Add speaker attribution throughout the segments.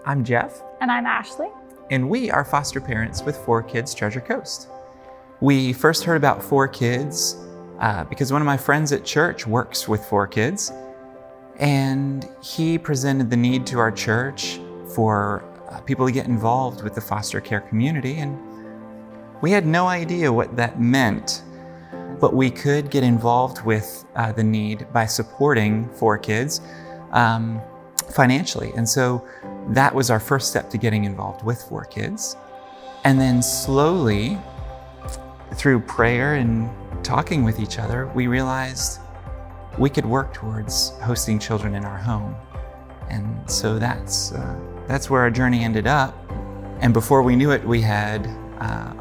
Speaker 1: I'm Geoff.
Speaker 2: And I'm Ashley.
Speaker 1: And we are foster parents with 4 Kids Treasure Coast. We first heard about 4 Kids because one of my friends at church works with 4 Kids. And he presented the need to our church for people to get involved with the foster care community. And we had no idea what that meant, but we could get involved with the need by supporting 4 Kids financially. And so that was our first step to getting involved with 4 Kids. And then slowly, through prayer and talking with each other, we realized we could work towards hosting children in our home. And so that's where our journey ended up. And before we knew it, we had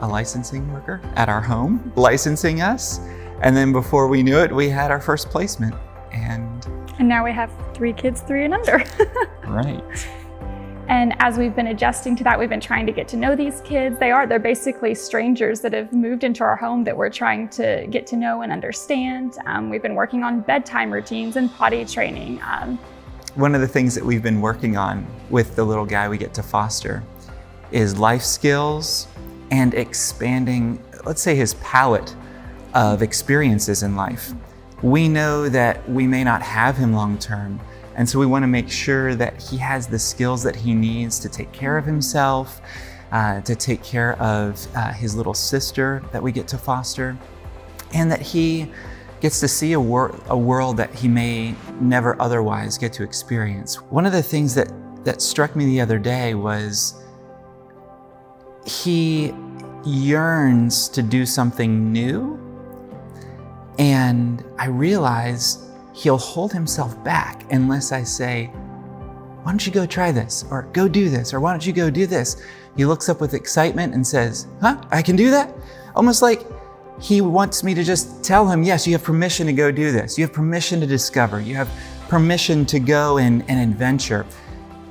Speaker 1: a licensing worker at our home licensing us. And then before we knew it, we had our first placement. And
Speaker 2: now we have 3 kids, 3 and under.
Speaker 1: Right.
Speaker 2: And as we've been adjusting to that, we've been trying to get to know these kids. They're basically strangers that have moved into our home that we're trying to get to know and understand. We've been working on bedtime routines and potty training.
Speaker 1: One of the things that we've been working on with the little guy we get to foster is life skills and expanding, let's say, his palette of experiences in life. We know that we may not have him long term, and so we want to make sure that he has the skills that he needs to take care of himself, to take care of his little sister that we get to foster, and that he gets to see a world that he may never otherwise get to experience. One of the things that struck me the other day was he yearns to do something new, and I realized he'll hold himself back unless I say, why don't you go try this, or go do this, or why don't you go do this? He looks up with excitement and says, huh, I can do that? Almost like he wants me to just tell him, yes, you have permission to go do this. You have permission to discover. You have permission to go and adventure.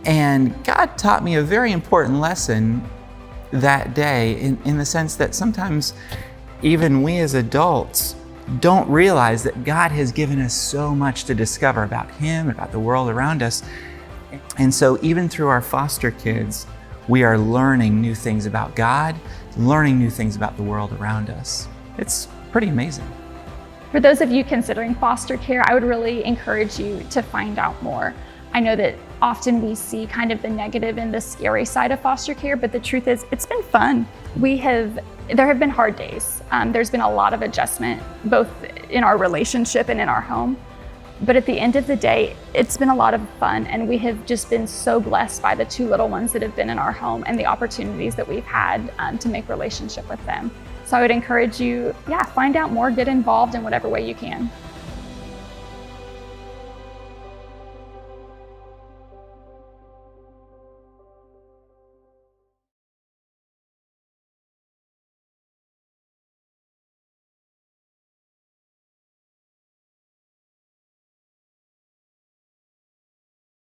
Speaker 1: And God taught me a very important lesson that day in the sense that sometimes even we as adults don't realize that God has given us so much to discover about Him, about the world around us. And so even through our foster kids, we are learning new things about God, learning new things about the world around us. It's pretty amazing.
Speaker 2: For those of you considering foster care, I would really encourage you to find out more. I know that often we see kind of the negative and the scary side of foster care, but the truth is it's been fun. There have been hard days. There's been a lot of adjustment, both in our relationship and in our home. But at the end of the day, it's been a lot of fun, and we have just been so blessed by the 2 little ones that have been in our home and the opportunities that we've had to make relationship with them. So I would encourage you, find out more, get involved in whatever way you can.